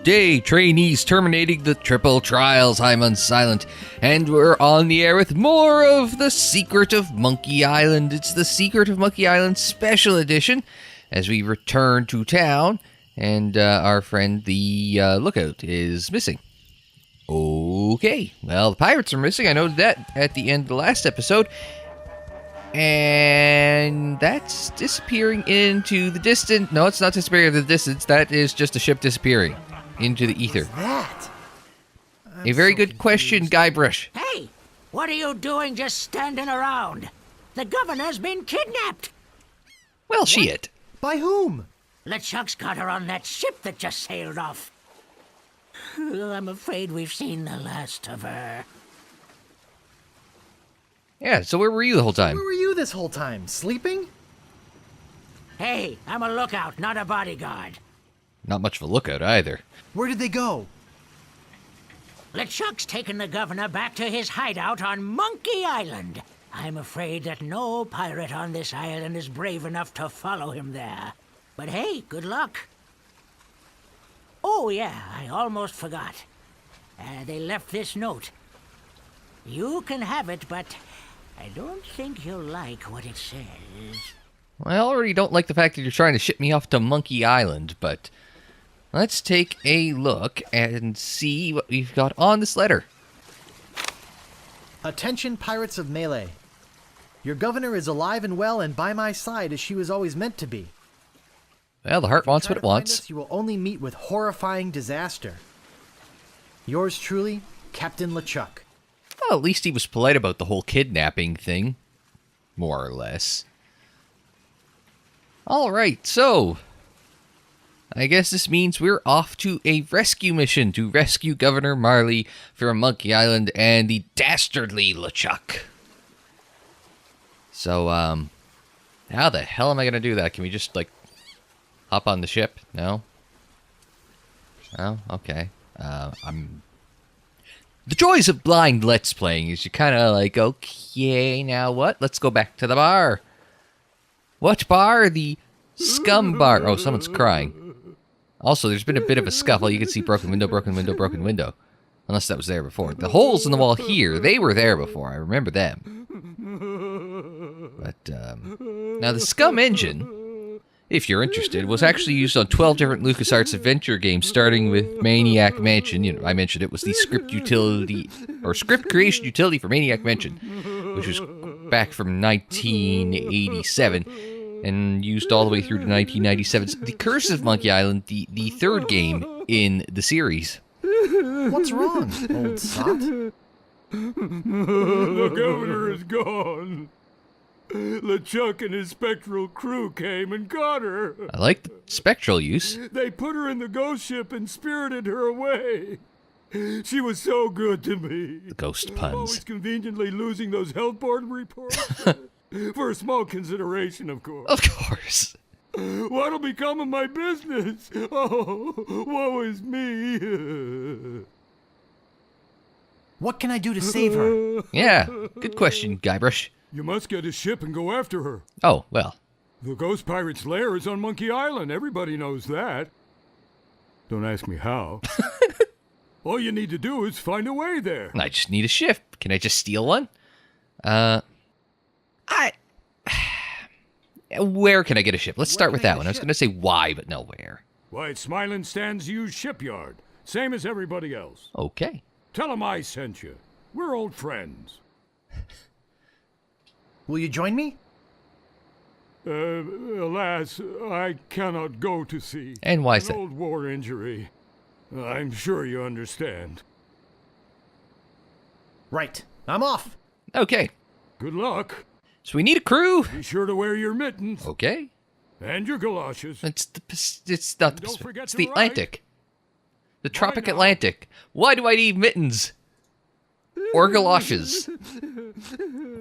day, trainees terminating the triple trials. I'm Unsilent, and we're on the air with more of The Secret of Monkey Island. It's the Secret of Monkey Island Special Edition, as we return to town, and our friend the Lookout is missing. Okay, well, the pirates are missing. I noted that at the end of the last episode. And that's disappearing into the distance. No, it's not disappearing into the distance. That is just a ship disappearing into the ether. What is that? A very good question, Guybrush. Hey, what are you doing just standing around? The governor's been kidnapped. Well, shit. By whom? LeChuck's got her on that ship that just sailed off. I'm afraid we've seen the last of her. Yeah, so where were you the whole time? Where were you this whole time? Sleeping? Hey, I'm a lookout, not a bodyguard. Not much of a lookout either. Where did they go? LeChuck's taken the governor back to his hideout on Monkey Island. I'm afraid that no pirate on this island is brave enough to follow him there. But hey, good luck. Oh yeah, I almost forgot. They left this note. You can have it, but I don't think you'll like what it says. Well, I already don't like the fact that you're trying to ship me off to Monkey Island, but let's take a look and see what we've got on this letter. Attention, pirates of Melee. Your governor is alive and well and by my side as she was always meant to be. Well, the heart wants Try what it to find wants. us, you will only meet with horrifying disaster. Yours truly, Captain LeChuck. Well, at least he was polite about the whole kidnapping thing. More or less. Alright, so I guess this means we're off to a rescue mission to rescue Governor Marley from Monkey Island and the dastardly LeChuck. So, how the hell am I going to do that? Can we just, like, hop on the ship? No? Oh, okay. The joys of blind Let's Playing is you're kind of like, okay, now what? Let's go back to the bar. What bar? The Scum Bar. Oh, someone's crying. Also, there's been a bit of a scuffle. You can see broken window, broken window, broken window. Unless that was there before. The holes in the wall here, they were there before. I remember them. But, now the Scum engine, if you're interested, was actually used on 12 different LucasArts adventure games, starting with Maniac Mansion. You know, I mentioned it was the script utility, or script creation utility for Maniac Mansion, which was back from 1987, and used all the way through to 1997. The Curse of Monkey Island, the third game in the series. What's wrong, old sot? The governor is gone. LeChuck and his spectral crew came and got her. I like the spectral use. They put her in the ghost ship and spirited her away. She was so good to me. The ghost Always puns. conveniently losing those health board reports. For a small consideration, of course. Of course. What'll become of my business? Oh, woe is me. What can I do to save her? Yeah, good question, Guybrush. You must get a ship and go after her. Oh, well. The ghost pirate's lair is on Monkey Island. Everybody knows that. Don't ask me how. All you need to do is find a way there. I just need a ship. Can I just steal one? Where can I get a ship? Let's start with that one. I was going to say why, but no, where. Why, it's Smiling Stand's used shipyard. Same as everybody else. Okay. Tell 'em I sent you. We're old friends. Will you join me? Alas, I cannot go to sea. And why is An that? old war injury. I'm sure you understand. Right. I'm off. Okay. Good luck. So we need a crew. Be sure to wear your mittens Okay. and your galoshes. It's not the Don't Pacific. forget It's to the write. Atlantic. The Tropic not? Atlantic. Why do I need mittens? Or galoshes?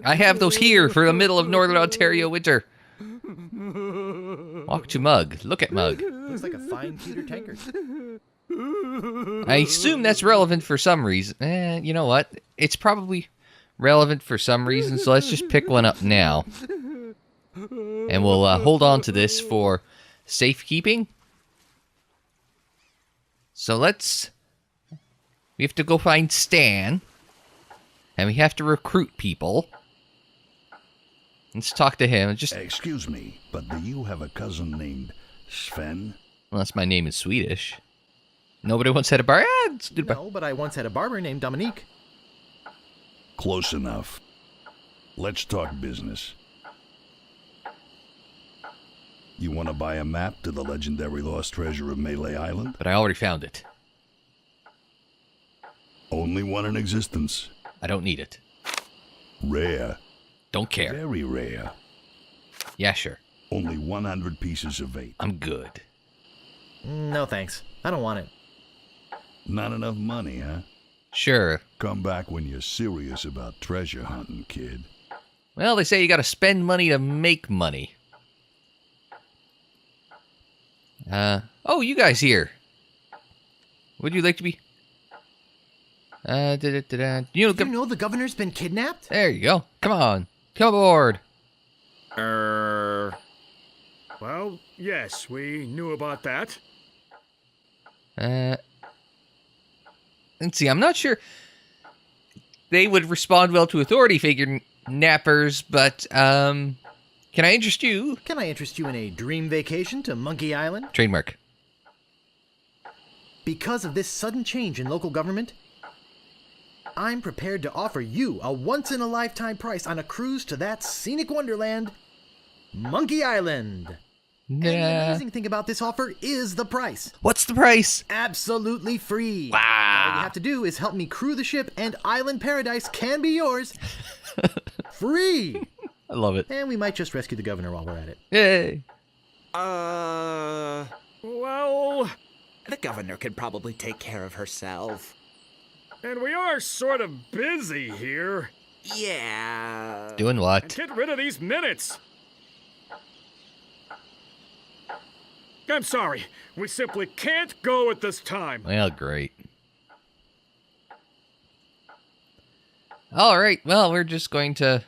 I have those here for the middle of Northern Ontario winter. Walk to Mug. Look at Mug. Looks like a fine pewter tankard. I assume that's relevant for some reason. You know what? It's probably relevant for some reason, so let's just pick one up now. And we'll hold on to this for safekeeping. So we have to go find Stan. And we have to recruit people. Let's talk to him. Excuse me, but do you have a cousin named Sven? Unless my name is Swedish. Nobody once had a bar. Goodbye. No, but I once had a barber named Dominique. Close enough. Let's talk business. You want to buy a map to the legendary lost treasure of Melee Island? But I already found it. Only one in existence. I don't need it. Rare. Don't care. Very rare. Yeah, sure. Only 100 pieces of 8. I'm good. No thanks. I don't want it. Not enough money, huh? Sure. Come back when you're serious about treasure hunting, kid. Well, they say you gotta spend money to make money. Oh, you guys here. Would you like to be? Do you know the governor's been kidnapped? There you go. Come on. Come aboard. Well, yes, we knew about that. Let's see, I'm not sure they would respond well to authority figure nappers, but, can I interest you? Can I interest you in a dream vacation to Monkey Island? Trademark. Because of this sudden change in local government, I'm prepared to offer you a once-in-a-lifetime price on a cruise to that scenic wonderland, Monkey Island. And the amazing thing about this offer is the price. What's the price? Absolutely free. Wow. All you have to do is help me crew the ship, and Island Paradise can be yours. Free. I love it. And we might just rescue the governor while we're at it. Yay. Well, The governor could probably take care of herself. and we are sort of busy here. Yeah. Doing what? Get rid of these minutes. I'm sorry. We simply can't go at this time. Well, great. Alright, well, we're just going to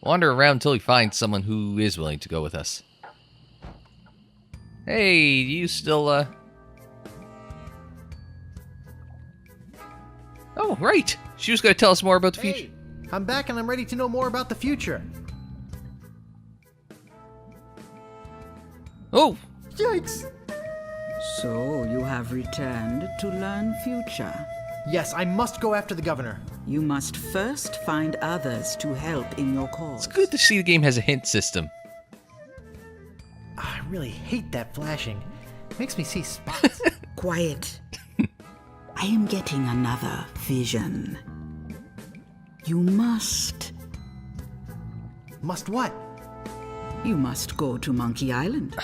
wander around until we find someone who is willing to go with us. Hey, you still, Oh, right! She was going to tell us more about the future. Hey, I'm back and I'm ready to know more about the future. Oh! Yikes! So you have returned to learn future. Yes, I must go after the governor. You must first find others to help in your cause. It's good to see the game has a hint system. I really hate that flashing. Makes me see spots. Quiet. I am getting another vision. You must. Must what? You must go to Monkey Island.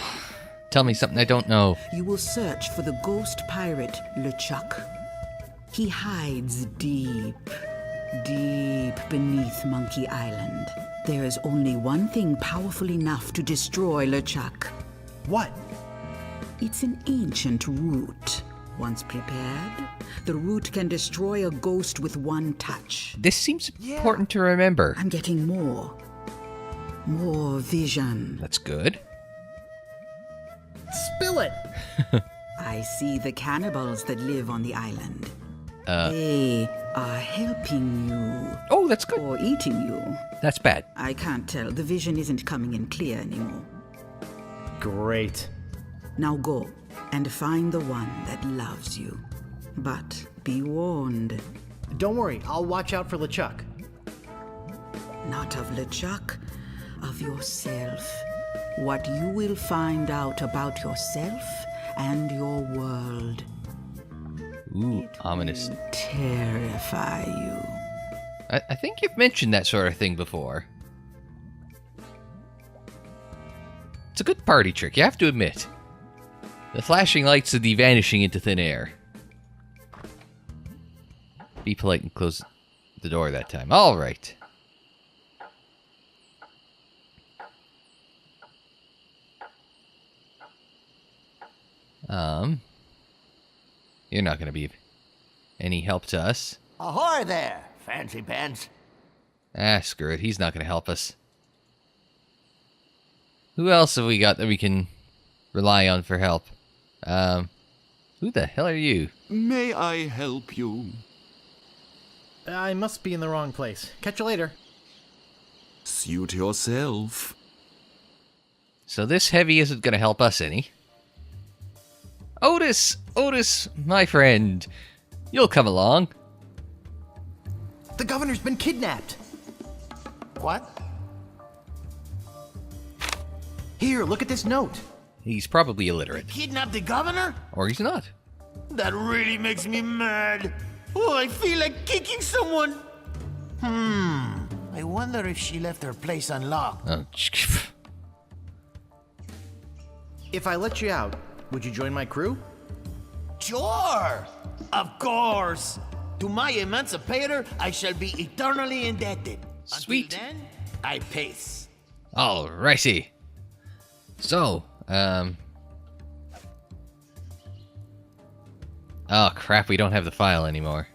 Tell me something I don't know. You will search for the ghost pirate LeChuck. He hides deep, deep beneath Monkey Island. There is only one thing powerful enough to destroy LeChuck. What? It's an ancient root. Once prepared, the root can destroy a ghost with one touch. This seems important to remember. I'm getting more. More vision. That's good. Spill it! I see the cannibals that live on the island. They are helping you. Oh, that's good. Or eating you. That's bad. I can't tell. The vision isn't coming in clear anymore. Great. Now go and find the one that loves you. But be warned, Don't worry, I'll watch out for LeChuck. not of LeChuck, of yourself. What you will find out about yourself and your world Ooh, ominous. will terrify you. I think you've mentioned that sort of thing before. It's a good party trick, you have to admit. The flashing lights and the vanishing into thin air. Be polite and close the door that time. Alright. You're not gonna be any help to us. Ahoy there, fancy pants. Ah, screw it. He's not going to help us. Who else have we got that we can rely on for help? Who the hell are you? May I help you? I must be in the wrong place. Catch you later. Suit yourself. So this heavy isn't going to help us any. Otis! Otis, my friend. You'll come along. The governor's been kidnapped. What? Here, look at this note. He's probably illiterate. Kidnap the governor? Or he's not. That really makes me mad. Oh, I feel like kicking someone. I wonder if she left her place unlocked. Oh, If I let you out, would you join my crew? Sure! Of course! To my emancipator, I shall be eternally indebted. Sweet. Until then, I pace. Alrighty. So, oh crap, we don't have the file anymore.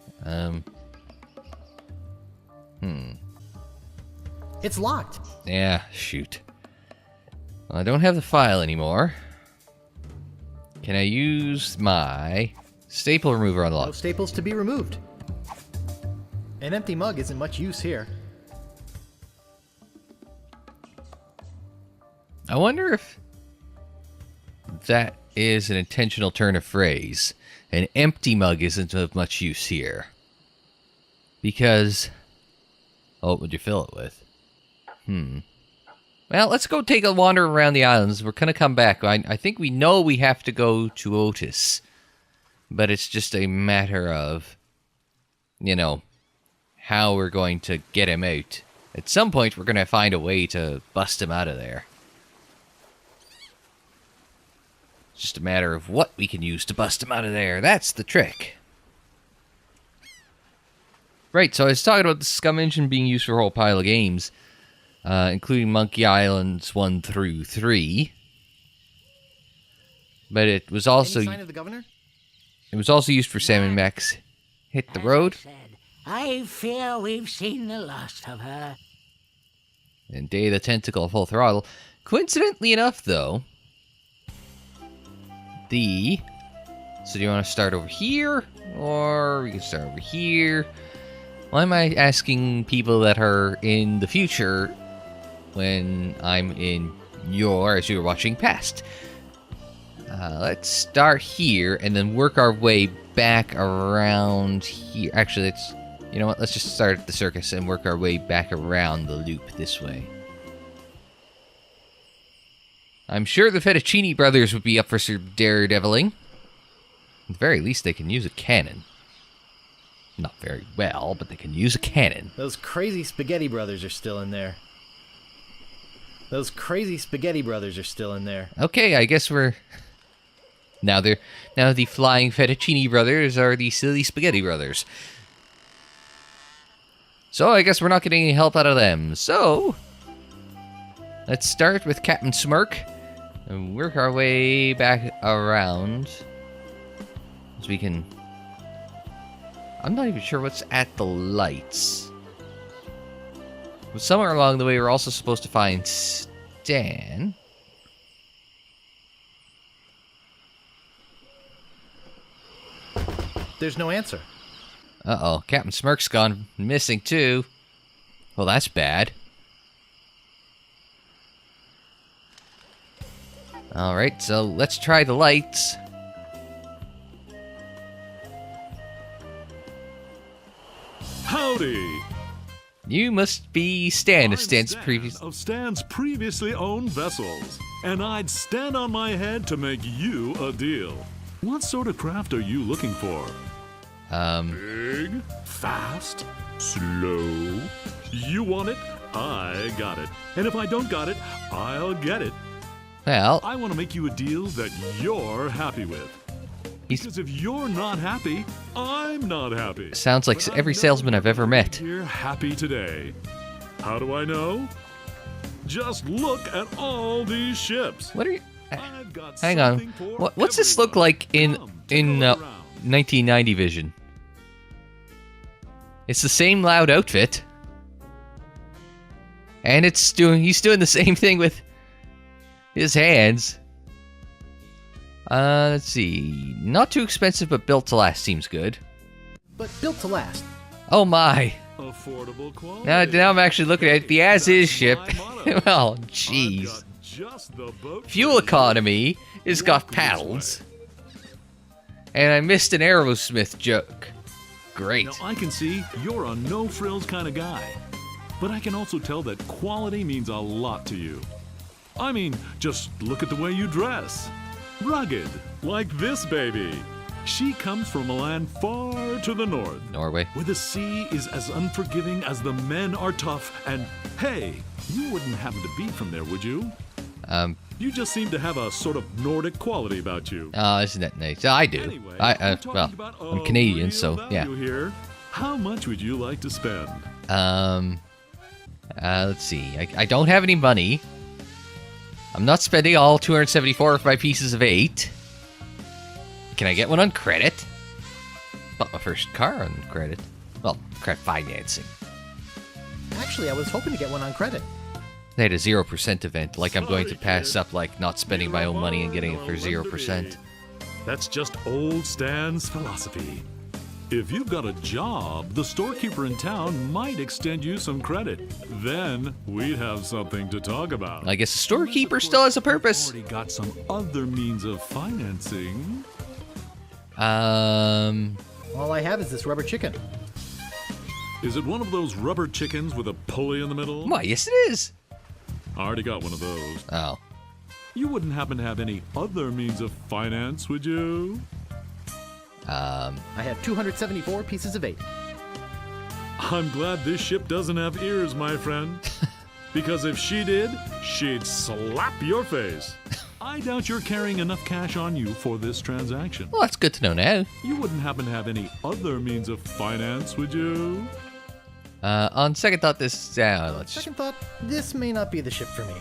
It's locked. Yeah, shoot. Well, I don't have the file anymore. Can I use my staple remover on the No lock? staples to be removed. An empty mug isn't much use here. I wonder if that is an intentional turn of phrase. An empty mug isn't of much use here. Because... oh, what would you fill it with? Well, let's go take a wander around the islands. We're going to come back. I think we know we have to go to Otis. But it's just a matter of, you know, how we're going to get him out. At some point, we're going to find a way to bust him out of there. It's just a matter of what we can use to bust him out of there. That's the trick. Right, so I was talking about the Scum engine being used for a whole pile of games. Including Monkey Islands 1 through 3. But it was also... Any sign of the governor? It was also used for Sam and Max Hit the Road. As I said, I fear we've seen the last of her. And Day of the Tentacle Full Throttle. Coincidentally enough, though... So do you want to start over here? Or we can start over here? Why am I asking people that are in the future when I'm in as you're watching past? Let's start here and then work our way back around here. Actually, you know what? Let's just start at the circus and work our way back around the loop this way. I'm sure the Fettuccini brothers would be up for some daredeviling. At the very least, they can use a cannon. Not very well, but they can use a cannon. Those crazy spaghetti brothers are still in there. Okay, I guess we're... Now the flying Fettuccini brothers are the silly spaghetti brothers. So I guess we're not getting any help out of them. So... let's start with Captain Smirk and work our way back around. So we can... I'm not even sure what's at the lights. But somewhere along the way, we're also supposed to find Stan. There's no answer. Uh-oh, Captain Smirk's gone missing too. Well, that's bad. Alright, so let's try the lights. Howdy! You must be Stan of I'm Stan's Stan previous... of Stan's previously owned vessels, and I'd stand on my head to make you a deal. What sort of craft are you looking for? Big, fast, slow. You want it? I got it. And if I don't got it, I'll get it. Well, I want to make you a deal that you're happy with. Because if you're not happy, I'm not happy. Sounds like But every I know salesman I've ever met. You're happy today. How do I know? Just look at all these ships. What are you... I've got Hang on. something for What's this look everyone. like in Come, take a look around. 1990 vision? It's the same loud outfit. And he's doing the same thing with his hands. Let's see. Not too expensive, but built to last seems good. But built to last. Oh my. Affordable quality. Now I'm actually looking at the as-is ship. Well, jeez. Fuel economy has got paddles. And I missed an Aerosmith joke. Great. Now, I can see you're a no-frills kind of guy. But I can also tell that quality means a lot to you. I mean, just look at the way you dress. Rugged, like this baby. She comes from a land far to the north. Norway. Where the sea is as unforgiving as the men are tough. And hey, you wouldn't happen to be from there, would you? You just seem to have a sort of Nordic quality about you. Oh, isn't that nice? I do. Anyway, Well, I'm Canadian, so yeah. Here. How much would you like to spend? Let's see. I don't have any money. I'm not spending all 274 of my pieces of 8. Can I get one on credit? Bought my first car on credit. Well, credit financing. Actually, I was hoping to get one on credit. They had a 0% event. Like, I'm going to pass up, like, not spending my own money and getting it for 0%. That's just old Stan's philosophy. If you've got a job, the storekeeper in town might extend you some credit. Then we'd have something to talk about. I guess the storekeeper still has a purpose. Already got some other means of financing. All I have is this rubber chicken. Is it one of those rubber chickens with a pulley in the middle? Why, yes it is. I already got one of those. Oh. You wouldn't happen to have any other means of finance, would you? I have 274 pieces of 8. I'm glad this ship doesn't have ears, my friend. Because if she did, she'd slap your face. I doubt you're carrying enough cash on you for this transaction. Well, that's good to know now. You wouldn't happen to have any other means of finance, would you? On second thought, Second thought, this may not be the ship for me.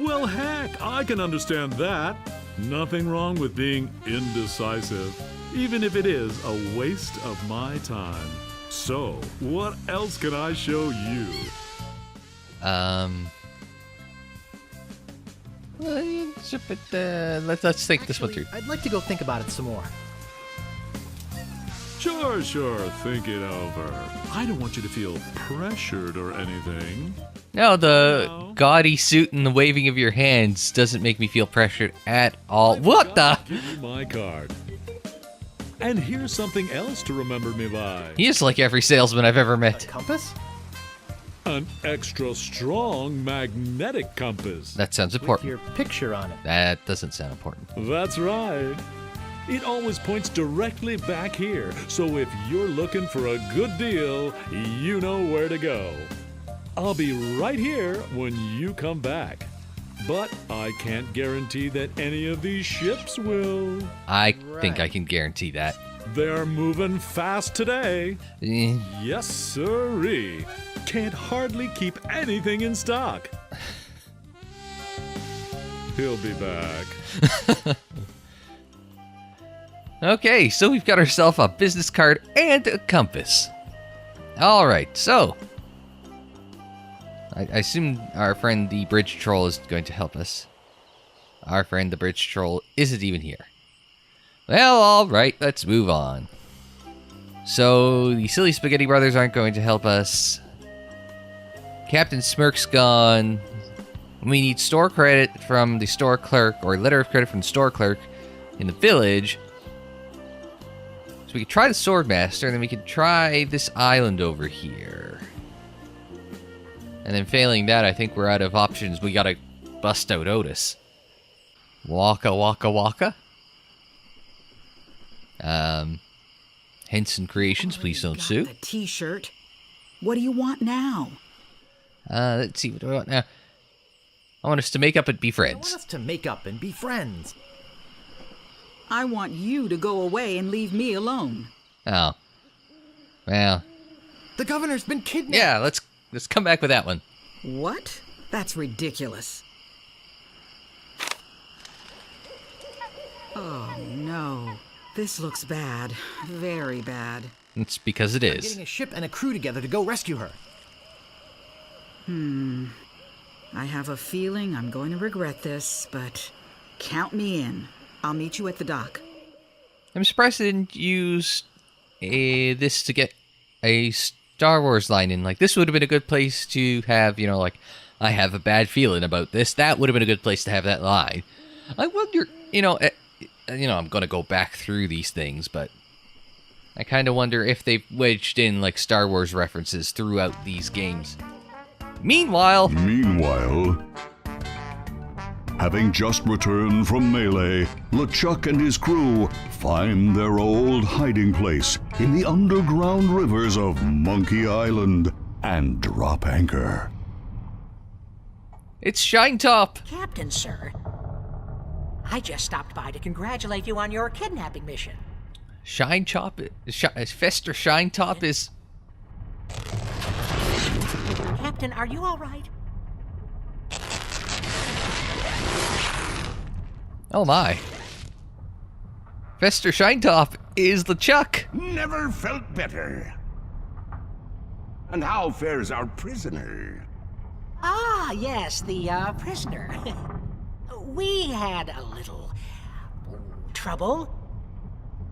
Well, heck, I can understand that. Nothing wrong with being indecisive, even if it is a waste of my time. So, what else can I show you? Let's think this one through. I'd like to go think about it some more. Sure, think it over. I don't want you to feel pressured or anything. No, the gaudy suit and the waving of your hands doesn't make me feel pressured at all. What the? Give you my card. And here's something else to remember me by. He is like every salesman I've ever met. A compass? An extra strong magnetic compass. That sounds With important. your picture on it. That doesn't sound important. That's right. It always points directly back here, so if you're looking for a good deal, you know where to go. I'll be right here when you come back. But I can't guarantee that any of these ships will. I think I can guarantee that. They're moving fast today. Yes, sirree. Can't hardly keep anything in stock. He'll be back. Okay, so we've got ourselves a business card and a compass. All right, so I assume our friend the bridge troll is going to help us. Our friend the bridge troll isn't even here. Well, all right, let's move on. So the silly spaghetti brothers aren't going to help us. Captain Smirk's gone. We need store credit from the store clerk, or letter of credit from the store clerk in the village. So we could try the Swordmaster, and then we could try this island over here. And then failing that, I think we're out of options. We gotta bust out Otis. Waka waka waka. Henson Creations, please don't sue. The T-shirt. What do you want now? Let's see, what do I want now? I want us to make up and be I friends. want us to make up and be friends. I want you to go away and leave me alone. Oh. Well. The governor's been kidnapped. Yeah, let's come back with that one. What? That's ridiculous. Oh, no. This looks bad. Very bad. It's because it I'm is. getting a ship and a crew together to go rescue her. I have a feeling I'm going to regret this, but count me in. I'll meet you at the dock. I'm surprised they didn't use this to get a Star Wars line in. Like, this would have been a good place to have, like, I have a bad feeling about this. That would have been a good place to have that line. I wonder, I'm going to go back through these things, but I kind of wonder if they've wedged in, like, Star Wars references throughout these games. Meanwhile, having just returned from Melee, LeChuck and his crew find their old hiding place in the underground rivers of Monkey Island and drop anchor. It's Shinetop! Captain, sir. I just stopped by to congratulate you on your kidnapping mission. Shinetop? Fester Shinetop is... Captain, are you all right? Oh my. Fester Shinetop is LeChuck. Never felt better. And how fares our prisoner? Ah, yes, the prisoner. We had a little trouble.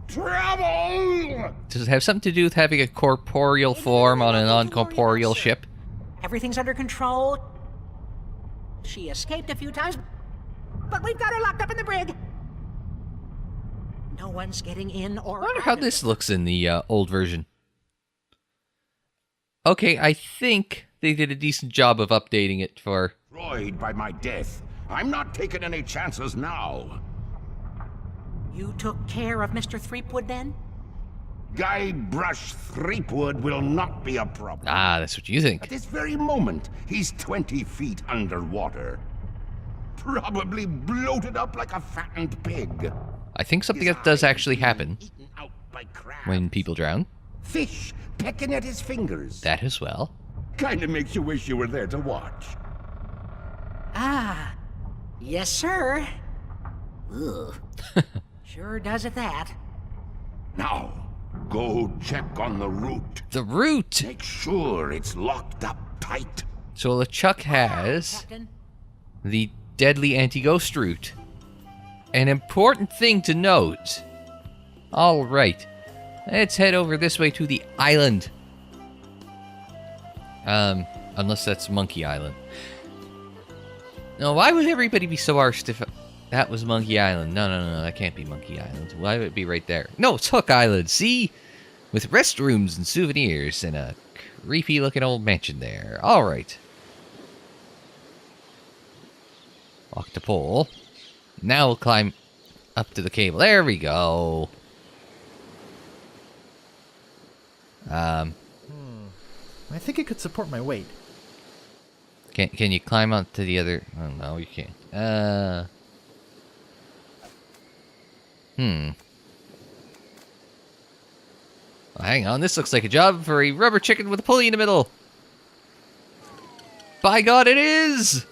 Trouble! Does it have something to do with having a corporeal form on a non-corporeal ship? Everything's under control. She escaped a few times, but we've got her locked up in the brig. No one's getting in or out. I wonder how this looks in the old version. Okay, I think they did a decent job of updating it for... Destroyed by my death. I'm not taking any chances now. You took care of Mr. Threepwood then? Guybrush Threepwood will not be a problem. Ah, that's what you think. At this very moment, he's 20 feet underwater. Probably bloated up like a fattened pig. I think something that does actually happen when people drown. Fish pecking at his fingers. That as well. Kinda makes you wish you were there to watch. Ah, yes, sir. Ugh. Sure does at that. Now, go check on the root. The root? Make sure it's locked up tight. So LeChuck has the deadly anti-ghost root. An important thing to note. Alright. Let's head over this way to the island. Unless that's Monkey Island. No, why would everybody be so arsed if that was Monkey Island? No, that can't be Monkey Island. Why would it be right there? No, it's Hook Island, see? With restrooms and souvenirs and a creepy-looking old mansion there. Alright. Walk the pole. Now we'll climb up to the cable. There we go. I think it could support my weight. Can you climb onto the other... Oh, no, you can't. Well, hang on, this looks like a job for a rubber chicken with a pulley in the middle. By God, it is!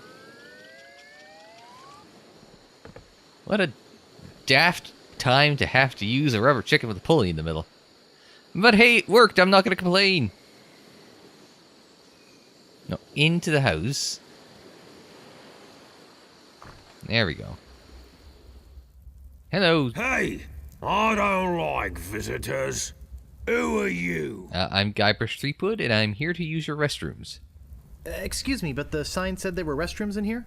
What a daft time to have to use a rubber chicken with a pulley in the middle. But hey, it worked. I'm not going to complain. No, into the house. There we go. Hello. Hey, I don't like visitors. Who are you? I'm Guybrush Threepwood, and I'm here to use your restrooms. Excuse me, but the sign said there were restrooms in here?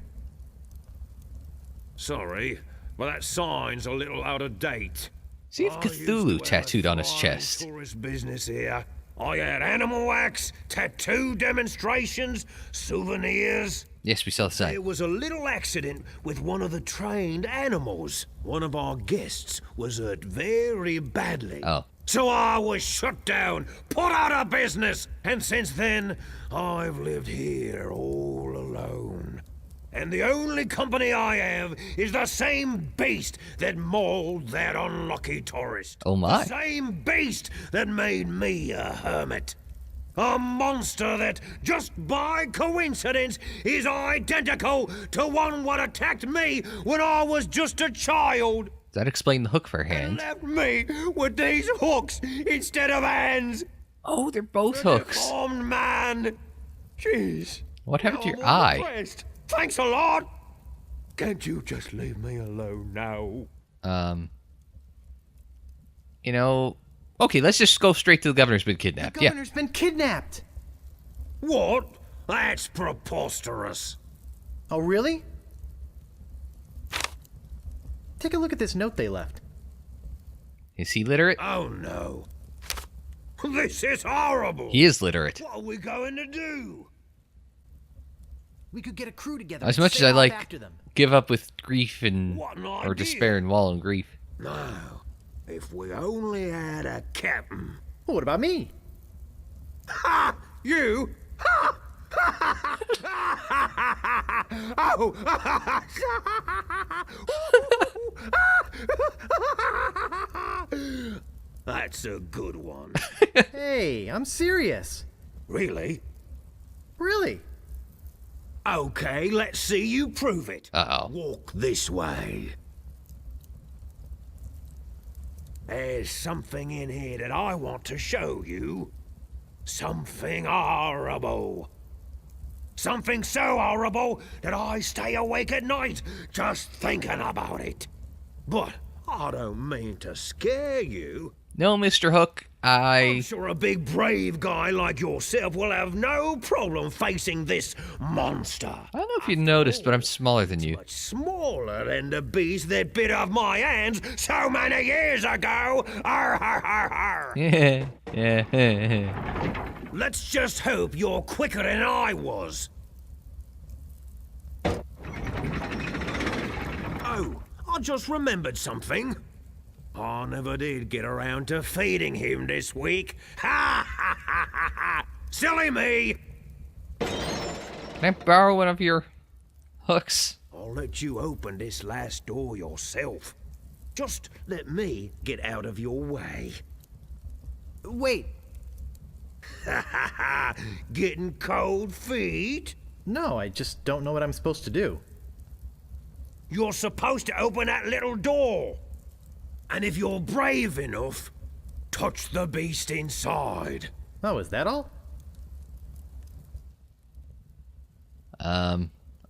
Sorry, but that sign's a little out of date. See if Cthulhu tattooed on his chest. Tourist business here. I had animal wax, tattoo demonstrations, souvenirs. Yes, we saw the sign. There was a little accident with one of the trained animals. One of our guests was hurt very badly. Oh. So I was shut down, put out of business, and since then, I've lived here all alone. And the only company I have is the same beast that mauled that unlucky tourist. Oh my. The same beast that made me a hermit. A monster that, just by coincidence, is identical to one what attacked me when I was just a child. Does that explain the hook for hand? And left me with these hooks instead of hands. Oh, they're both hooks. Deformed man. Jeez. What happened to your eye? Depressed. Thanks a lot. Can't you just leave me alone now? You know, okay, let's just go straight to the governor's been kidnapped. The governor's been kidnapped. What? That's preposterous. Oh, really? Take a look at this note they left. Is he literate? Oh, no. This is horrible. He is literate. What are we going to do? We could get a crew together. As and much as sail I off like after them. give up with grief and What an or idea. despair and wallow in grief. Now, if we only had a captain. Well, what about me? Ha! You? Ha! Oh! That's a good one. Hey, I'm serious. Really? Really? Okay, let's see you prove it. Uh-oh. Walk this way. There's something in here that I want to show you. Something horrible. Something so horrible that I stay awake at night just thinking about it. But I don't mean to scare you. No, Mr. Hook, I'm sure a big brave guy like yourself will have no problem facing this monster. I don't know if you noticed, but I'm smaller than you. Much smaller than the beast that bit off my hands so many years ago. Arr, arr, arr, arr. Yeah. Let's just hope you're quicker than I was. Oh, I just remembered something. I never did get around to feeding him this week. Ha ha ha ha ha! Silly me! Can I borrow one of your hooks? I'll let you open this last door yourself. Just let me get out of your way. Wait. Ha ha ha! Getting cold feet? No, I just don't know what I'm supposed to do. You're supposed to open that little door. And if you're brave enough, touch the beast inside. Oh, is that all?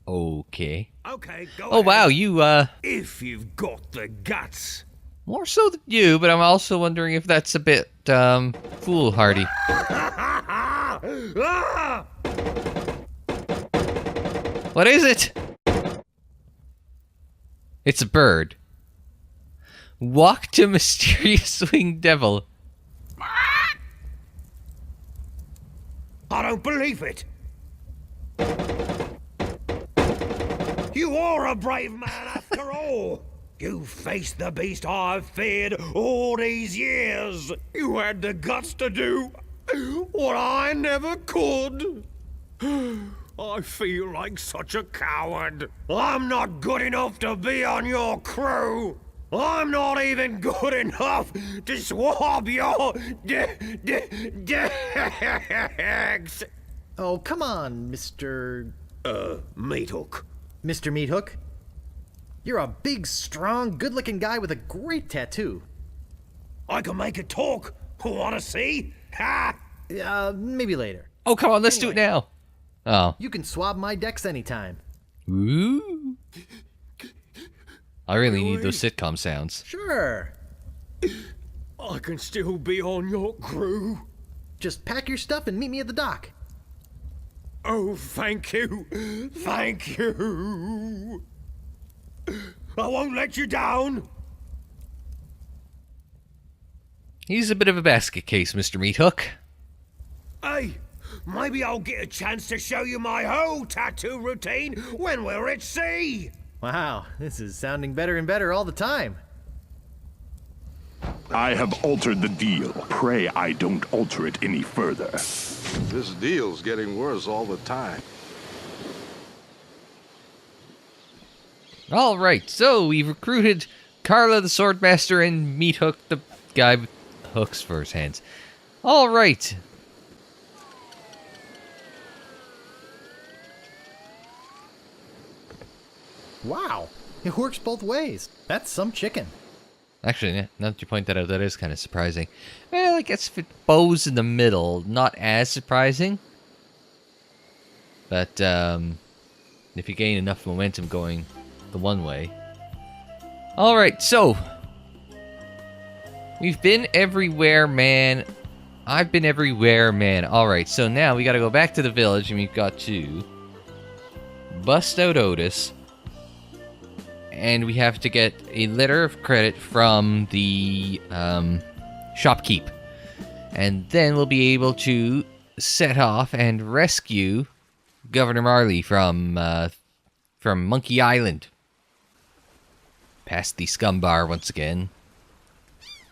Okay. Okay, go Oh, ahead. wow, you, If you've got the guts. more so than you, but I'm also wondering if that's a bit, foolhardy. Ah! What is it? It's a bird. Walk to mysterious winged devil. I don't believe it. You are a brave man after all. You faced the beast I've feared all these years. You had the guts to do what I never could. I feel like such a coward. I'm not good enough to be on your crew. I'm not even good enough to swab your decks. Oh, come on, Mr. Meathook. Mr. Meathook. You're a big, strong, good-looking guy with a great tattoo. I can make it talk. Wanna see? Ha! Maybe later. Oh, come on, let's do it now. Oh. You can swab my decks anytime. Ooh. I really need those sitcom sounds. Sure. I can still be on your crew. Just pack your stuff and meet me at the dock. Oh, thank you. Thank you. I won't let you down. He's a bit of a basket case, Mr. Meathook. Hey, maybe I'll get a chance to show you my whole tattoo routine when we're at sea. Wow, this is sounding better and better all the time. I have altered the deal. Pray I don't alter it any further. This deal's getting worse all the time. All right, so we've recruited Carla the Swordmaster and Meathook the guy with hooks for his hands. All right. Wow, it works both ways. That's some chicken. Actually, now that you point that out, that is kind of surprising. Well, I guess if it bows in the middle, not as surprising. But, if you gain enough momentum going the one way. Alright, so we've been everywhere, man. I've been everywhere, man. Alright, so now we gotta go back to the village and we've got to bust out Otis. And we have to get a letter of credit from the shopkeep. And then we'll be able to set off and rescue Governor Marley from Monkey Island. Past the scum bar once again.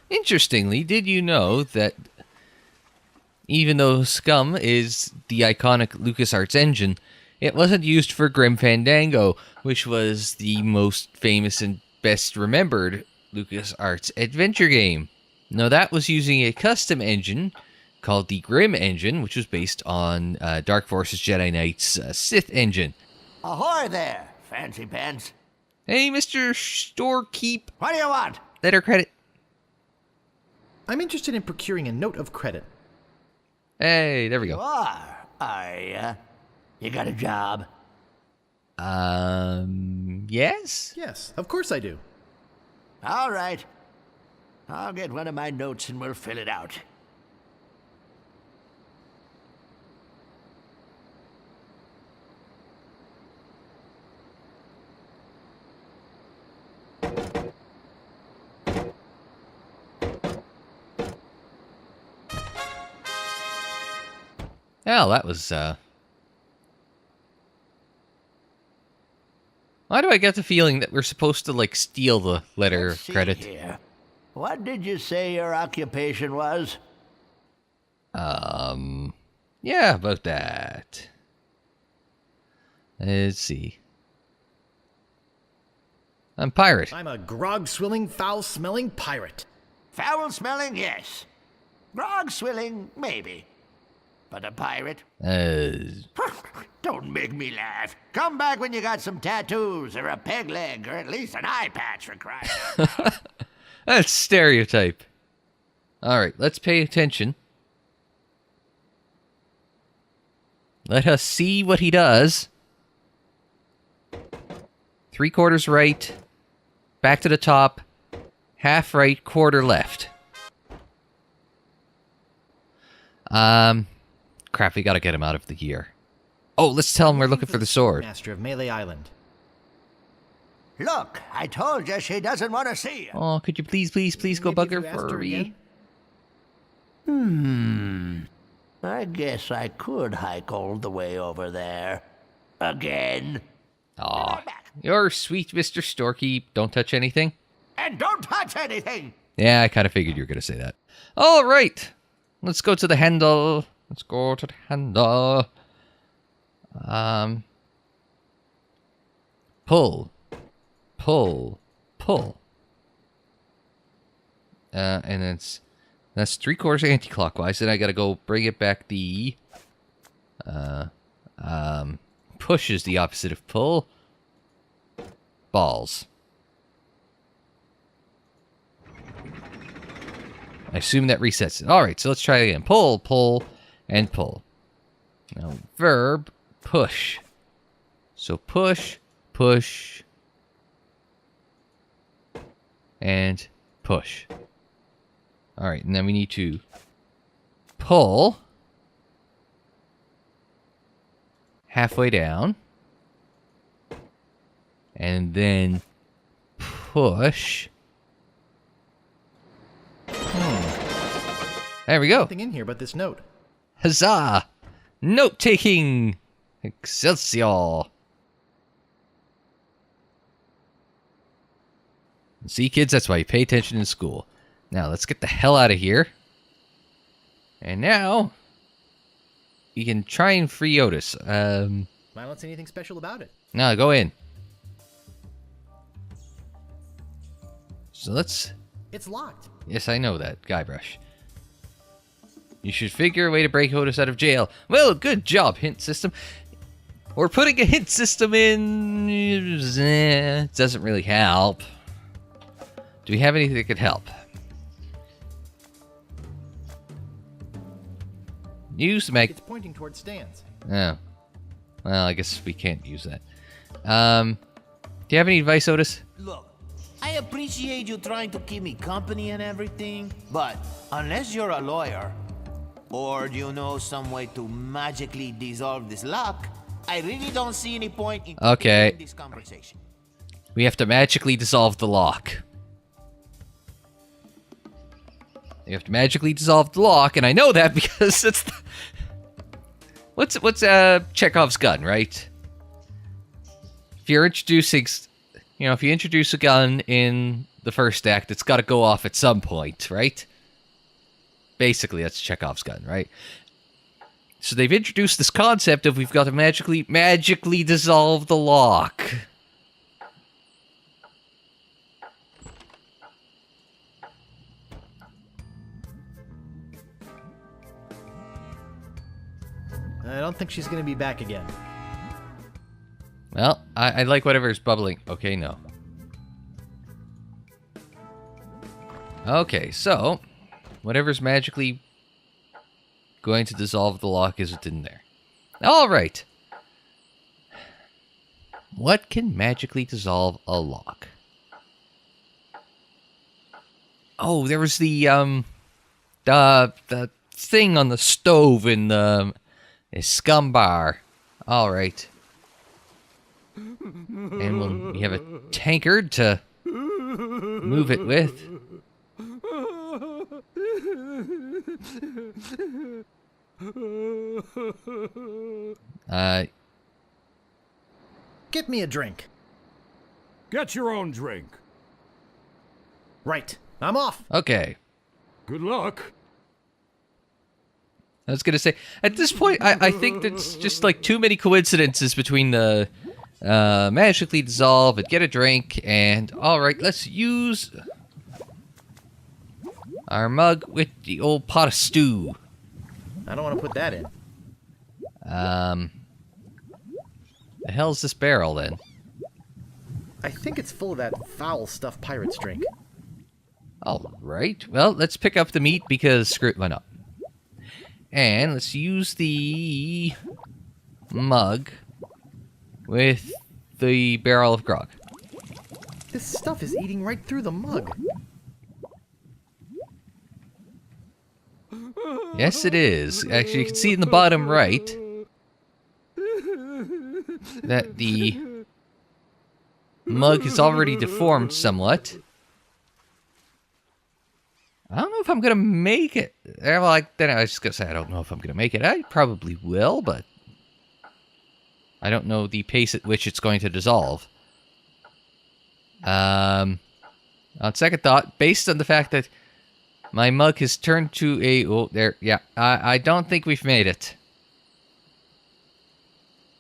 Interestingly, did you know that even though Scum is the iconic LucasArts engine, it wasn't used for Grim Fandango, which was the most famous and best remembered LucasArts adventure game. No, that was using a custom engine called the Grim engine, which was based on Dark Forces Jedi Knight's Sith engine. Ahoy there, fancy pants. Hey, Mr. Storekeep. What do you want? Letter credit. I'm interested in procuring a note of credit. Hey, there we go. You are you? You got a job? Yes? Yes, of course I do. All right. I'll get one of my notes and we'll fill it out. Oh, that was, Why do I get the feeling that we're supposed to, like, steal the letter of credit? Here. What did you say your occupation was? Yeah, about that. Let's see. I'm pirate. I'm a grog-swilling, foul-smelling pirate. Foul-smelling, yes. Grog-swilling, maybe. But a pirate? Don't make me laugh. Come back when you got some tattoos, or a peg leg, or at least an eye patch for crying out loud. That's stereotype. Alright, let's pay attention. Let us see what he does. 3/4 right. Back to the top. Half right, quarter left. Crap, we gotta get him out of the gear. Oh, let's tell him we're looking for the sword. Master of Melee Island. Look, I told you she doesn't want to see you. Oh, could you please go bug her for me? I guess I could hike all the way over there. Again. Aw, you're sweet, Mr. Storekeep. Don't touch anything. And don't touch anything! Yeah, I kind of figured you were going to say that. All right. Let's go to the handle. Let's go to the handle. Pull. Pull. Pull. And that's 3/4 anti-clockwise. Then I got to go bring it back the... push is the opposite of pull. Balls. I assume that resets it. Alright, so let's try it again. Pull, pull, and pull. Now, verb, push. So push, push, and push. Alright, and then we need to pull halfway down. And then push. There we go. Nothing in here but this note. Huzzah! Note-taking! Excelsior! See, kids, that's why you pay attention in school. Now, let's get the hell out of here. And now, you can try and free Otis. I don't see anything special about it. No, go in. So let's... It's locked. Yes, I know that, Guybrush. You should figure a way to break Otis out of jail. Well, good job, hint system. We're putting a hint system in... It doesn't really help. Do we have anything that could help? Use the mag... It's pointing towards stands. Oh. Well, I guess we can't use that. Do you have any advice, Otis? Look, I appreciate you trying to keep me company and everything, but unless you're a lawyer, or you know some way to magically dissolve this lock, I really don't see any point in Okay. this conversation. We have to magically dissolve the lock. You have to magically dissolve the lock, and I know that because it's the... What's Chekhov's gun, right? If you're introducing, you know, if you introduce a gun in the first act, it's got to go off at some point, right? Basically, that's Chekhov's gun, right? So they've introduced this concept of we've got to magically dissolve the lock. I don't think she's gonna be back again. Well, I like whatever's bubbling. Okay, no. Okay, so whatever's magically going to dissolve the lock is in there. All right. What can magically dissolve a lock? Oh, there was the thing on the stove in the scum bar. All right. And we have a tankard to move it with. Get me a drink. Get your own drink. Right. I'm off. Okay. Good luck. I was gonna say, at this point, I think that's just like too many coincidences between the magically dissolve and get a drink, and alright, let's use our mug with the old pot of stew. I don't want to put that in. The hell's this barrel then? I think it's full of that foul stuff pirates drink. Alright, well, let's pick up the meat because screw it, why not? And let's use the mug with the barrel of grog. This stuff is eating right through the mug. Yes, it is. Actually, you can see in the bottom right that the mug is already deformed somewhat. I don't know if I'm going to make it. Well, I was just going to say I don't know if I'm going to make it. I probably will, but I don't know the pace at which it's going to dissolve. On second thought, based on the fact that my mug has turned to a... Oh, there. Yeah, I don't think we've made it.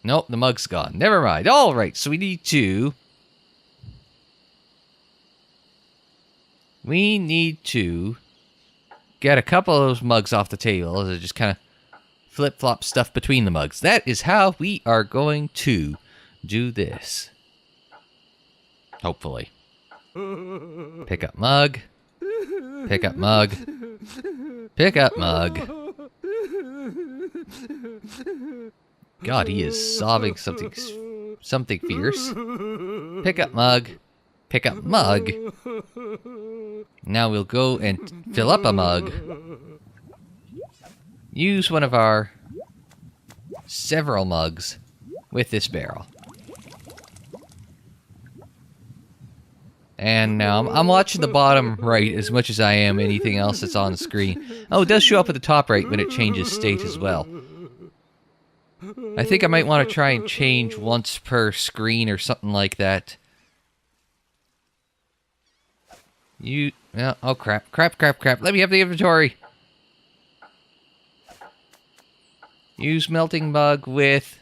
Nope, the mug's gone. Never mind. All right, so we need to... We need to get a couple of those mugs off the table to just kind of flip-flop stuff between the mugs. That is how we are going to do this. Hopefully. Pick up mug. Pick up mug. Pick up mug. God, he is sobbing something fierce. Pick up mug. Pick up mug. Now we'll go and fill up a mug. Use one of our several mugs with this barrel. And now I'm watching the bottom right as much as I am anything else that's on the screen. Oh, it does show up at the top right when it changes state as well. I think I might want to try and change once per screen or something like that. Oh, crap. Let me have the inventory. Use melting mug with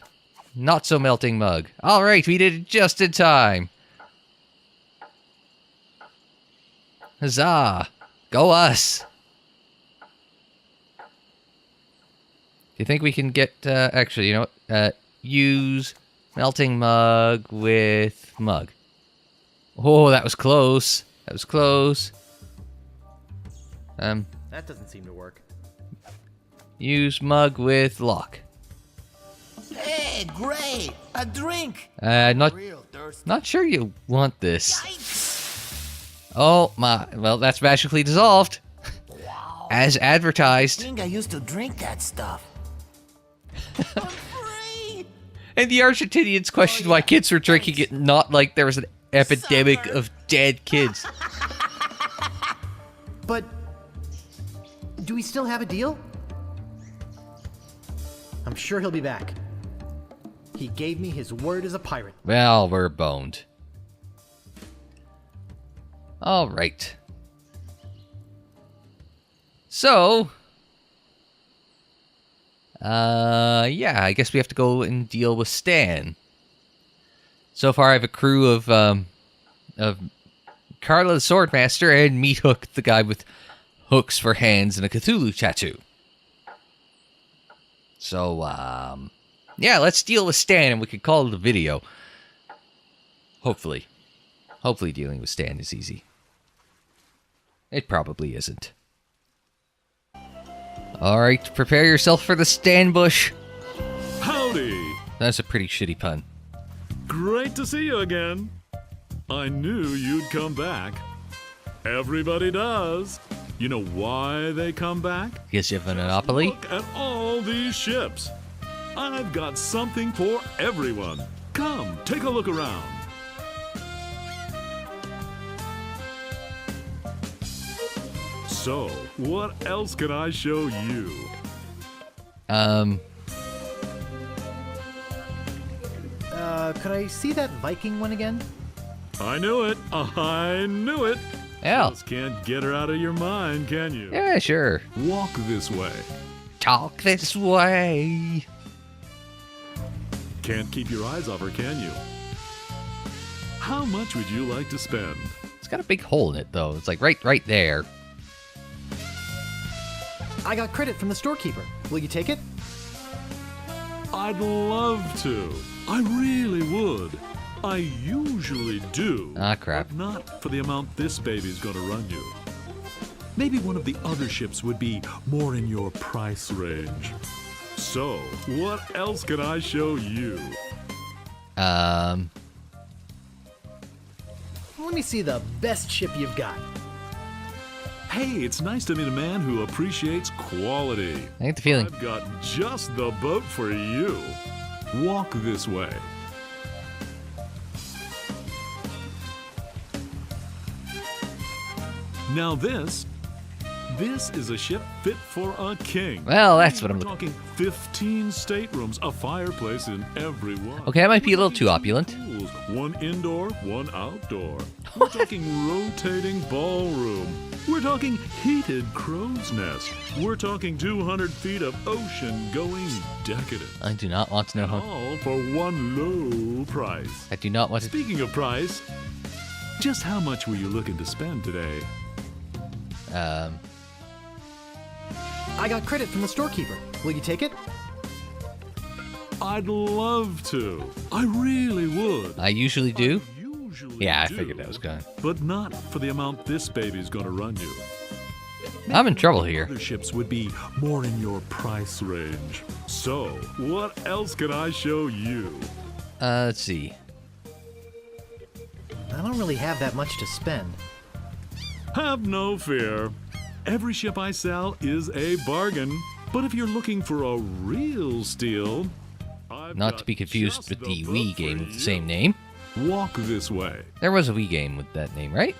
not so melting mug. Alright, we did it just in time. Huzzah. Go us. Do you think we can get, actually, you know what? Use melting mug with mug. Oh, that was close. That was close. That doesn't seem to work. Use mug with lock. Hey, great! A drink! Not sure you want this. Oh my, well, that's magically dissolved. As I advertised. think I used to drink that stuff. And the Argentinians questioned why kids were drinking it, not like there was an epidemic of dead kids. But do we still have a deal? I'm sure he'll be back. He gave me his word as a pirate. Well, we're boned. All right. So, yeah, I guess we have to go and deal with Stan. So far, I have a crew of Carla the Swordmaster and Meathook, the guy with hooks for hands and a Cthulhu tattoo. So, yeah, let's deal with Stan and we can call it a video. Hopefully. Hopefully dealing with Stan is easy. It probably isn't. Alright, prepare yourself for the Stan bush. Howdy! That's a pretty shitty pun. Great to see you again. I knew you'd come back. Everybody does. You know why they come back? Guess you have a monopoly? Look at all these ships. I've got something for everyone. Come, take a look around. So, what else can I show you? Could I see that Viking one again? I knew it. I knew it. Yeah. Just can't get her out of your mind, can you? Yeah, sure. Walk this way. Talk this way. Can't keep your eyes off her, can you? How much would you like to spend? It's got a big hole in it, though. It's like right there. I got credit from the storekeeper. Will you take it? I'd love to. I really would. I usually do. Ah, crap. But not for the amount this baby's gonna run you. Maybe one of the other ships would be more in your price range. So, what else can I show you? Let me see the best ship you've got. Hey, it's nice to meet a man who appreciates quality. I get the feeling. I've got just the boat for you. Walk this way. Now this is a ship fit for a king. Well, that's what I'm We're looking. talking 15 staterooms, a fireplace in every one. Okay, that might be a little too opulent. Pools, one indoor, one outdoor. We're talking rotating ballroom. We're talking heated crow's nest. We're talking 200 feet of ocean-going decadence. I do not want to know how. All for one low price. I do not want to. Speaking of price, just how much were you looking to spend today? I got credit from the storekeeper. Will you take it? I'd love to. I really would. I usually do. Yeah, I do, figured that was going. But not for the amount this baby's gonna run you. I'm in trouble here. Other ships would be more in your price range. So, what else can I show you? Let's see. I don't really have that much to spend. Have no fear. Every ship I sell is a bargain. But if you're looking for a real steal, Not to be confused with the Wii game with the same name. Walk this way. There was a Wii game with that name, right?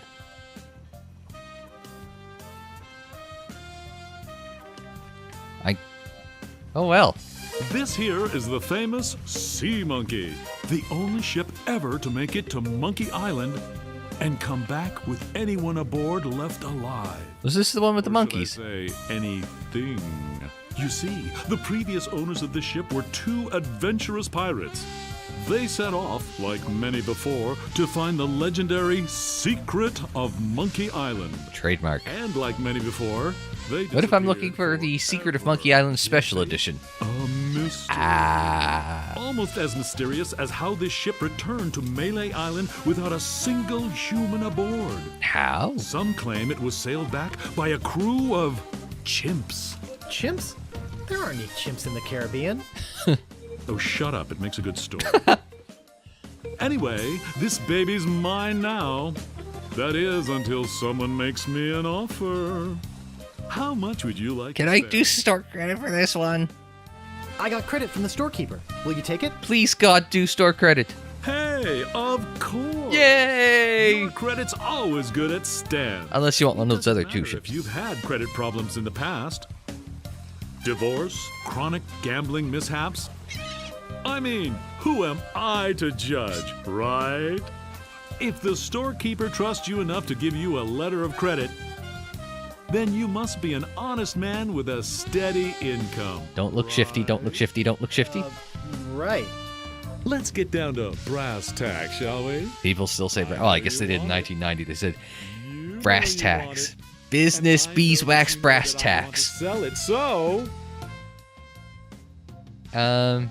Oh well. This here is the famous Sea Monkey, the only ship ever to make it to Monkey Island and come back with anyone aboard left alive. Was this the one with the monkeys? Should I say anything? You see, the previous owners of the ship were two adventurous pirates. They set off, like many before, to find the legendary Secret of Monkey Island. Trademark. And like many before, they What if I'm looking for the Secret of Monkey Island Special Edition? A mystery. Almost as mysterious as how this ship returned to Melee Island without a single human aboard. How? Some claim it was sailed back by a crew of chimps. Chimps? There aren't any chimps in the Caribbean. Oh, shut up. It makes a good story. Anyway, this baby's mine now. That is, until someone makes me an offer. How much would you like Can to I spend? do store credit for this one? I got credit from the storekeeper. Will you take it? Please, God, do store credit. Hey, of course. Yay! Your credit's always good at Stan. Unless you want one of those other two Matter ships. if you've had credit problems in the past. Divorce, chronic gambling mishaps. I mean, who am I to judge, right? If the storekeeper trusts you enough to give you a letter of credit, then you must be an honest man with a steady income. Don't look shifty, don't look shifty, don't look shifty. Right. Let's get down to brass tacks, shall we? People still say, oh, I guess they did in 1990. They said brass tacks. Business beeswax brass tacks. Sell it so. Let's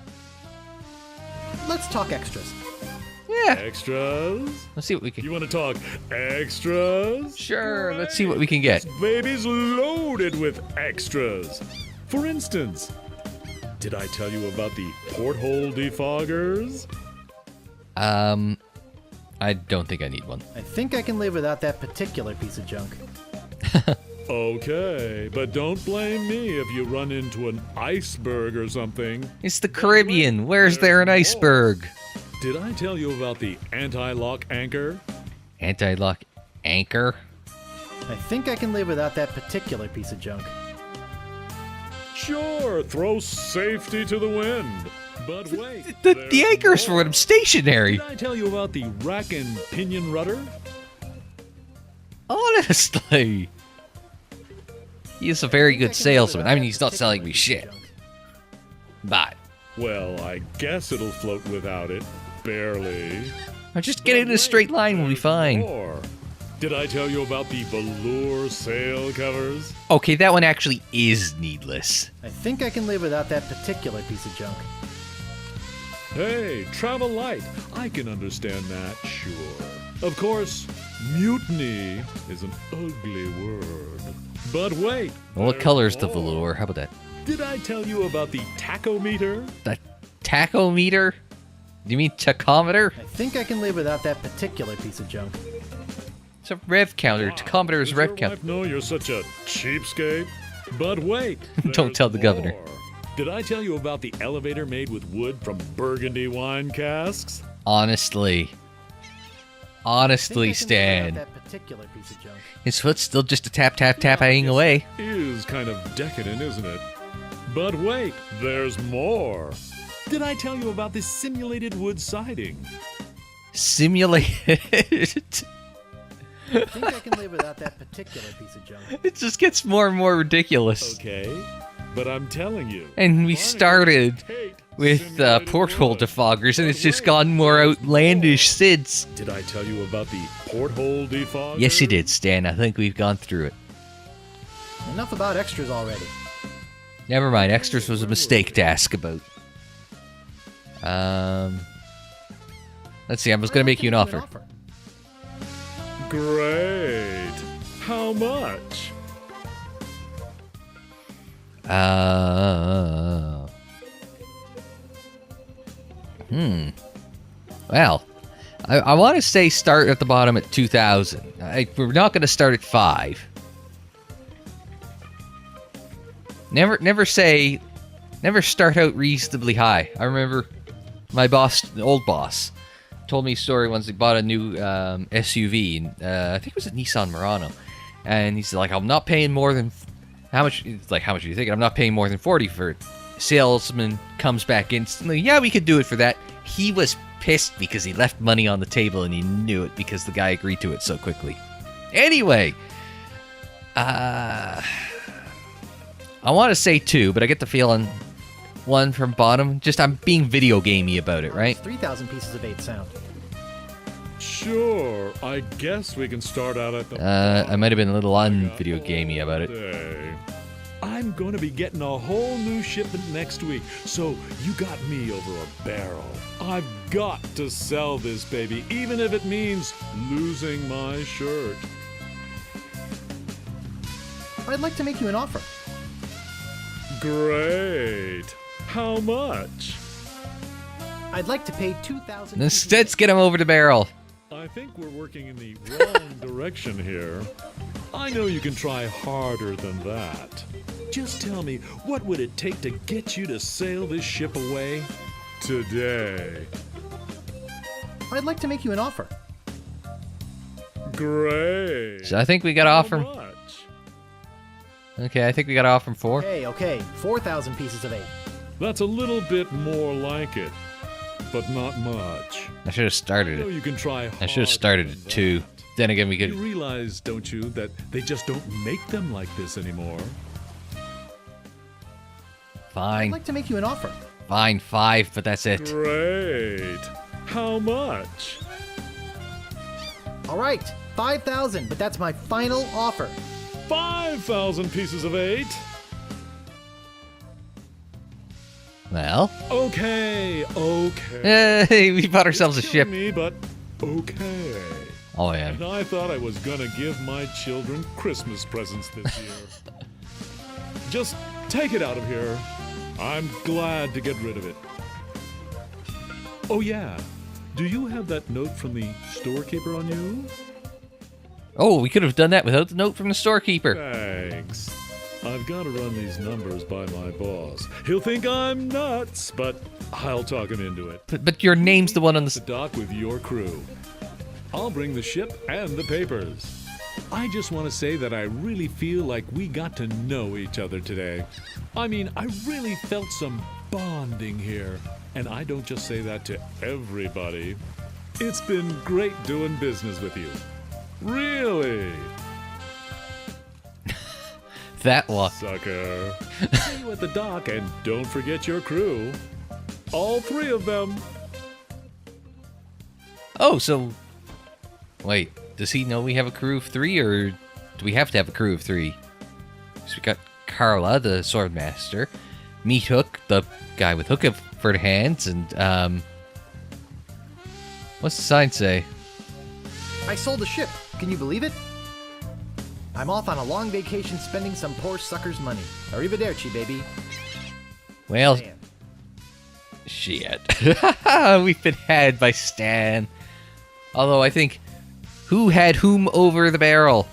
talk extras. Yeah. Extras? Let's see what we can. You want to talk extras? Sure, let's see what we can get. This baby's loaded with extras. For instance, did I tell you about the porthole defoggers? I don't think I need one. I think I can live without that particular piece of junk. Okay, but don't blame me if you run into an iceberg or something. It's the Caribbean. Where's there an iceberg? Did I tell you about the anti-lock anchor? Anti-lock anchor? I think I can live without that particular piece of junk. Sure, throw safety to the wind. But wait. The anchor's for when I'm stationary. Did I tell you about the rack and pinion rudder? Honestly. He is a very good salesman. I mean, he's not selling me shit. But Well, I guess it'll float without it. Barely. I'll just get it in a straight line, we'll be fine. More. Did I tell you about the velour sail covers? Okay, that one actually is needless. I think I can live without that particular piece of junk. Hey, travel light. I can understand that, sure. Of course, mutiny is an ugly word. But wait. Well, what color's the velour? How about that? Did I tell you about the tachometer? The tachometer? Do you mean tachometer? I think I can live without that particular piece of junk. It's a rev counter. Tachometer is Does rev your counter. wife know you're such a cheapskate? But wait. Don't tell the governor. more. Did I tell you about the elevator made with wood from Burgundy wine casks? Honestly. Honestly, Stan. That particular piece of junk. His foot's still just a tapping away. Is kind of decadent, isn't it? But wait, there's more. Did I tell you about this simulated wood siding? Simulated. I think I can live without that particular piece of junk. It just gets more and more ridiculous. Okay, but I'm telling you. And we started with porthole defoggers, and it's just gotten more outlandish since. Did I tell you about the porthole defogger? Yes, you did, Stan. I think we've gone through it. Enough about extras already. Never mind. Extras was a mistake to ask about. Let's see. I was going to make you an offer. Great. How much? Well, I want to say start at the bottom at 2,000. We're not going to start at 5. Never start out reasonably high. I remember my boss, the old boss, told me a story once. He bought a new SUV, and I think it was a Nissan Murano, and he's like, "I'm not paying more than how much?" It's like, "How much are you thinking?" "I'm not paying more than 40 for it." Salesman comes back instantly. "Yeah, we could do it for that." He was pissed because he left money on the table, and he knew it because the guy agreed to it so quickly. Anyway, I want to say 2, but I get the feeling 1 from bottom. Just I'm being video gamey about it, right? 3,000 pieces of 8 sound. Sure, I guess we can start out at the I might have been a little un-video gamey about it. day. I'm going to be getting a whole new shipment next week, so you got me over a barrel. I've got to sell this baby, even if it means losing my shirt. I'd like to make you an offer. Great. How much? I'd like to pay 2,000. Let's get him over the barrel. I think we're working in the wrong direction here. I know you can try harder than that. Just tell me, what would it take to get you to sail this ship away today? I'd like to make you an offer. Great. So I think we got to offer him. Okay, I think we got to offer him 4. Okay, 4,000 pieces of 8. That's a little bit more like it, but not much. I should have started I know it. you can try I should have started at 2. Then again, we could. You realize, don't you, that they just don't make them like this anymore? Fine. I'd like to make you an offer. Fine, 5, but that's it. Great. How much? All right, 5,000, but that's my final offer. 5,000 pieces of 8. Well. Okay. Hey, we bought ourselves a It's ship. killing me, but okay. Oh, yeah. And I thought I was gonna give my children Christmas presents this year. Just take it out of here. I'm glad to get rid of it. Oh yeah, do you have that note from the storekeeper on you? Oh, we could have done that without the note from the storekeeper. Thanks. I've got to run these numbers by my boss. He'll think I'm nuts, but I'll talk him into it. But your name's the one on The dock with your crew. I'll bring the ship and the papers. I just want to say that I really feel like we got to know each other today. I mean, I really felt some bonding here. And I don't just say that to everybody. It's been great doing business with you. Really. That one. Sucker. See you at the dock, and don't forget your crew. All 3 of them. Oh, so. Wait, does he know we have a crew of 3, or do we have to have a crew of 3? So we got Carla, the swordmaster, Meathook, the guy with hook for the hands, and what's the sign say? I sold a ship. Can you believe it? I'm off on a long vacation spending some poor sucker's money. Arrivederci, baby. Well, Stan. shit. We've been had by Stan. Although I think, who had whom over the barrel?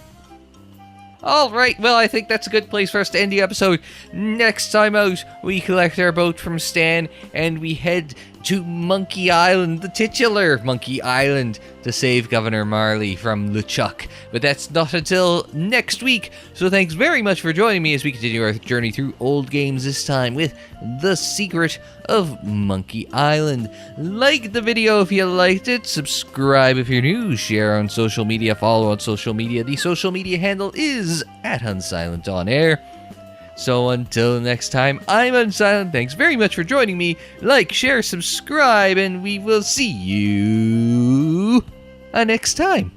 Alright, well, I think that's a good place for us to end the episode. Next time out, we collect our boat from Stan, and we head to Monkey Island, the titular Monkey Island, to save Governor Marley from LeChuck. But that's not until next week, so thanks very much for joining me as we continue our journey through old games, this time with The Secret of Monkey Island. Like the video if you liked it, subscribe if you're new, share on social media, follow on social media. The social media handle is @Unsilent on air. So until next time, I'm Unsilent. Thanks very much for joining me. Like, share, subscribe, and we will see you next time.